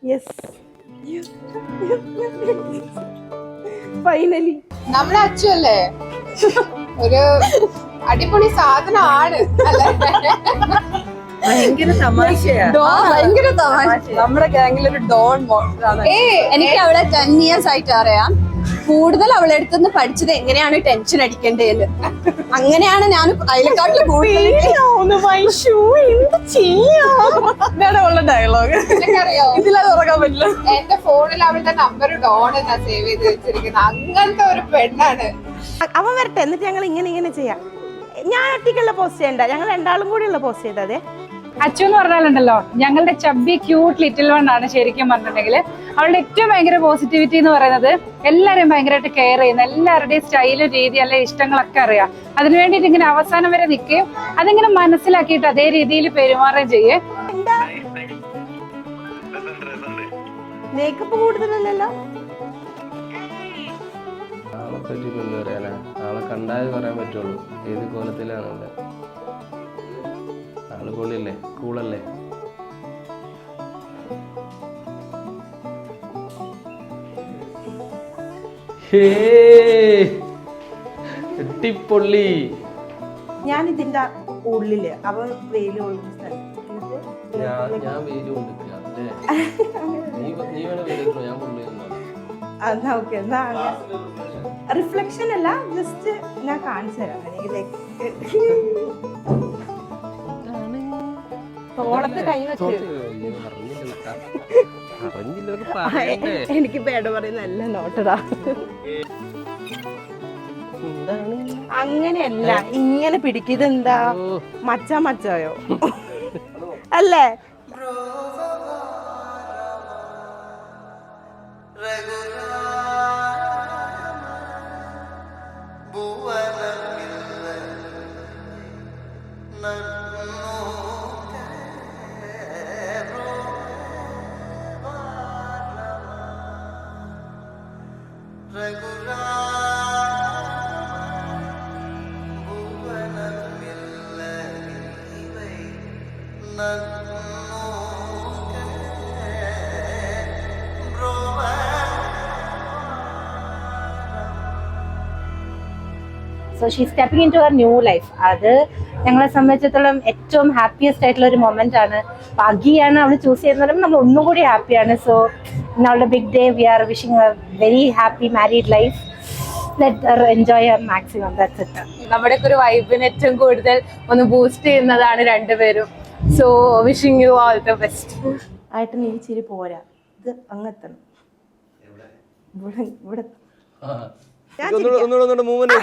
Yes finally നമ്മുടെ അച്ചു അല്ലേ ഒരു അടിപൊളി സാധനമാണ് അല്ലേ? ഭയങ്കര തമാശയാണ്. ഭയങ്കര തമാശ. നമ്മുടെ ഗാംഗിലൊരു ഡോൺ. എനിക്ക് അവളെ 10 years ആയിട്ട് അറിയാം. കൂടുതൽ അവളെ അടുത്തുനിന്ന് പഠിച്ചത് എങ്ങനെയാണ് ടെൻഷൻ അടിക്കേണ്ടത്. അങ്ങനെയാണ് ഞാൻ അതിനെക്കാട്ടിൽ ഡയലോഗ് എനിക്കറിയോ ഇതിലത് ഉറക്കാൻ പറ്റില്ല. എന്റെ ഫോണിൽ അവളുടെ നമ്പർ ഡോൺ എന്നാ സേവ് ചെയ്ത് വെച്ചിരിക്കുന്നത്. അങ്ങനത്തെ ഒരു പെണ്ണാണ്. അവൻ വരട്ടെ, എന്നിട്ട് ഞങ്ങൾ ഇങ്ങനെ ചെയ്യാം. ഞാൻ ഒറ്റയ്ക്കുള്ള പോസ്റ്റ് ചെയ്യണ്ട, ഞങ്ങൾ രണ്ടാളും കൂടിയുള്ള പോസ്റ്റ് ചെയ്തതേ. അച്ചു എന്ന് പറഞ്ഞാലുണ്ടല്ലോ ഞങ്ങളുടെ ചബ്ബി ക്യൂട്ട് ലിറ്റിൽ വൺ ആണ്. ശരിക്കും പറഞ്ഞിട്ടുണ്ടെങ്കിൽ അവളുടെ ഏറ്റവും ഭയങ്കര പോസിറ്റിവിറ്റി എന്ന് പറയുന്നത് എല്ലാവരെയും ഭയങ്കരമായിട്ട് കെയർ ചെയ്യുന്ന, എല്ലാവരുടെയും സ്റ്റൈലും രീതി അല്ലെ ഇഷ്ടങ്ങളൊക്കെ അറിയാം. അതിനു വേണ്ടിയിട്ട് ഇങ്ങനെ അവസാനം വരെ നിൽക്കുകയും അതിങ്ങനെ മനസ്സിലാക്കിയിട്ട് അതേ രീതിയിൽ പെരുമാറുകയും ചെയ്യേ. മേക്കപ്പ് കൂടുതലല്ലോ. ആളെ പറ്റി എന്ത് പറയാനാ, ആളെ കണ്ടാൽ പറയാൻ പറ്റുള്ളൂ ഏത് കോലത്തിലാണല്ലേ. ആള് പൊളിയല്ലേ, കൂളല്ലേ. അടിപൊളി. ഞാൻ ഇതിന്റെ ഉള്ളില് അവൻ വെയില് കൊള്ളുന്ന സ്ഥലത്ത് ഞാൻ വെയില് കൊണ്ടിരിക്കുക അല്ലേ. നീ വേണം വെയിലോ, ഞാൻ കൊള്ളുന്നു. എന്നാ ഓക്കെ, എന്നാ റിഫ്ലക്ഷൻ അല്ല, ജസ്റ്റ് ഞാൻ കാണിച്ചു തരാം. തോളത്ത് കൈ വെച്ച് എനിക്ക് പേട പറയുന്നല്ല നോട്ടടാ. അങ്ങനെയല്ല, ഇങ്ങനെ പിടിക്കുന്നത് എന്താ മച്ചായോ അല്ലേ? So she stepping into her new life. അത് ഞങ്ങളെ സംബന്ധിച്ചിടത്തോളം ഏറ്റവും ഹാപ്പിയസ്റ്റ് ആയിട്ടുള്ള ഒരു മൊമെന്റ് ആണ്. ഭാഗ്യാണ് അവൾ ചൂസ് ചെയ്യുന്നത്, നമ്മൾ ഒന്നും കൂടി ഹാപ്പിയാണ്. സോ ഇൻ അവളുടെ big day we are wishing a very happy married life. Let her enjoy her maximum. That's it. നമ്മുടെ ഒരു വൈബിന് ഏറ്റവും കൂടുതൽ ഒന്ന് ബൂസ്റ്റ് ചെയ്യുന്നതാണ് രണ്ടുപേരും. So wishing you all the best. ആയിട്ട് നീ ചിരി പോരാ, ഇത് അങ്ങെത്തണം. ഇവിടെ ഒന്നുകൂടെ മൂവ്മെന്റ്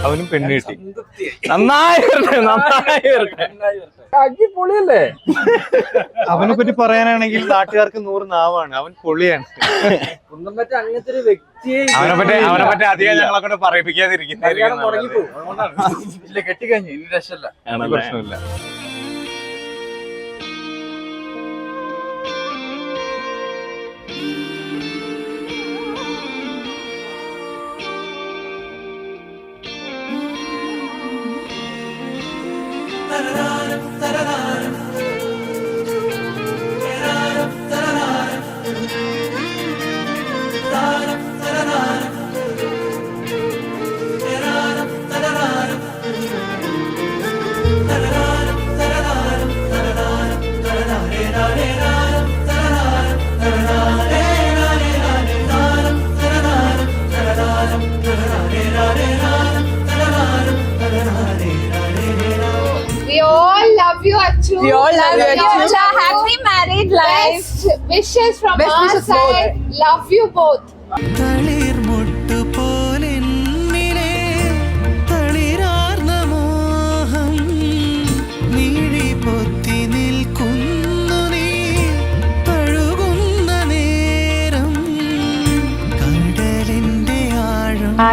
അവനും പെണ്ണ് കിട്ടി. നന്നായി വരട്ടെ. പൊളിയല്ലേ? അവനെ പറ്റി പറയാനാണെങ്കിൽ നാട്ടുകാർക്ക് 100 നാവാണ്. അവൻ പൊളിയാണ്. അങ്ങനത്തെ ഒരു വ്യക്തിയെ അവനെ പറ്റി അധികം ഞങ്ങളെ പറയിപ്പിക്കാതിരിക്കുന്ന തുടങ്ങിപ്പോകും. ഇല്ല, കെട്ടിക്കഴിഞ്ഞു, ഇനി രക്ഷല്ല, പ്രശ്നമില്ല. We all love you, Achu. We all love you, Achu. Happy married life. Best wishes from Best our wishes side. Love you both.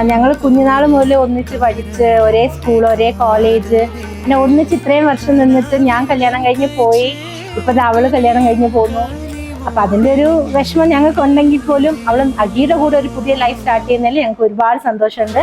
ഞങ്ങൾ കുഞ്ഞുനാൾ മുതൽ ഒന്നിച്ച് പഠിച്ച് ഒരേ സ്കൂൾ ഒരേ കോളേജ് പിന്നെ ഒന്നിച്ച് ഇത്രയും വർഷം നിന്നിട്ട് ഞാൻ കല്യാണം കഴിഞ്ഞ് പോയി. ഇപ്പൊ അവള് കല്യാണം കഴിഞ്ഞ് പോന്നു. അപ്പൊ അതിന്റെ ഒരു വിഷമം ഞങ്ങൾക്ക് ഉണ്ടെങ്കിൽ പോലും അവള് അഗിയുടെ കൂടെ ഒരു പുതിയ ലൈഫ് സ്റ്റാർട്ട് ചെയ്യുന്നതിൽ ഞങ്ങൾക്ക് ഒരുപാട് സന്തോഷമുണ്ട്.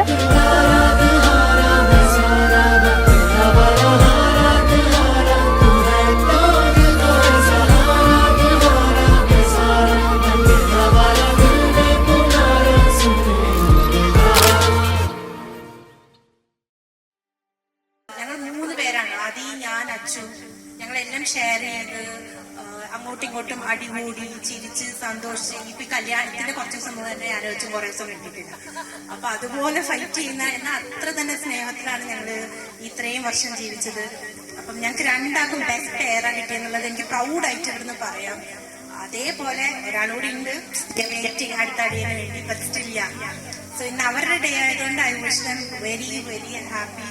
ഞങ്ങൾ 3 പേരാണ്, ആദി, ഞാൻ, അച്ചു. ഞങ്ങളെല്ലാം ഷെയർ ചെയ്ത് അങ്ങോട്ടും ഇങ്ങോട്ടും അടികൂടി ചിരിച്ച് സന്തോഷിച്ച് ഇപ്പൊ കല്യാണത്തിന്റെ കുറച്ച് ദിവസം മുതൽ തന്നെ ആലോചിച്ച് കുറെ ദിവസം കിട്ടിയിട്ടില്ല. അപ്പൊ അതുപോലെ ഫൈറ്റ് ചെയ്യുന്ന എന്നാൽ അത്ര തന്നെ സ്നേഹത്തിലാണ് ഞങ്ങള് ഇത്രയും വർഷം ജീവിച്ചത്. അപ്പം ഞങ്ങൾക്ക് രണ്ടാൾക്കും ബെസ്റ്റ് പെയറാണ് കിട്ടിയെന്നുള്ളത് എനിക്ക് പ്രൗഡായിട്ട് ഇവിടുന്ന് പറയാം. അതേപോലെ ഒരാളൂടെ ഉണ്ട് വെയിറ്റിംഗ് അടുത്ത അടിയന് വേണ്ടി, ബട്ട് സ്റ്റിൽ യങ്. സോ ഇന്ന് അവരുടെ ഡേ ആയതുകൊണ്ട് I wish dum very very happy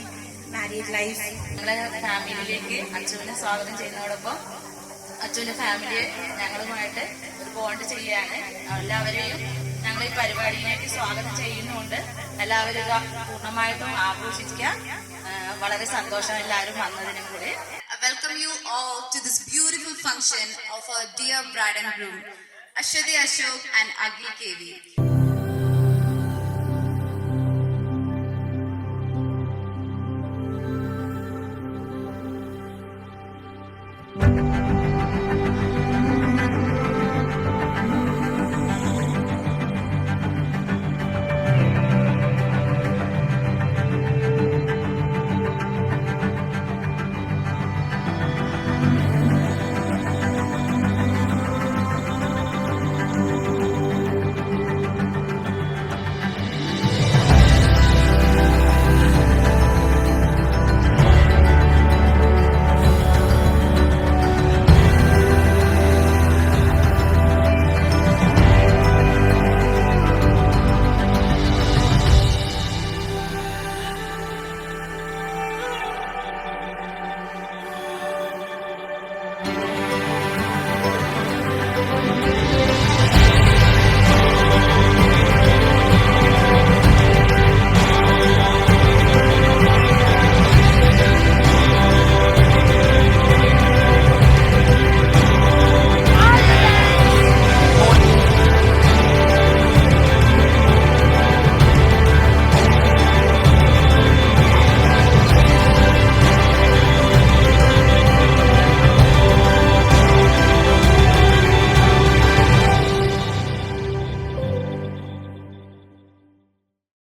married life. ഞങ്ങളുടെ ഫാമിലിയിലേക്ക് അച്ചുവിനെ സ്വാഗതം ചെയ്യുന്നതോടൊപ്പം അച്ചുവിന്റെ ഫാമിലി ഞങ്ങളുമായിട്ട് ഒരു ബോണ്ട് ചെയ്യുകയാണ്. എല്ലാവരെയും ഞങ്ങൾ ഈ പരിപാടിയിലേക്ക് സ്വാഗതം ചെയ്യുന്നുണ്ട്. എല്ലാവരും പൂർണ്ണമായിട്ടും ആഘോഷിക്കുക. വളരെ സന്തോഷം എല്ലാവരും വന്നതിനും കൂടി. Welcome you all to this beautiful function of our dear bride and groom, Ashwati Ashok and Agi KV.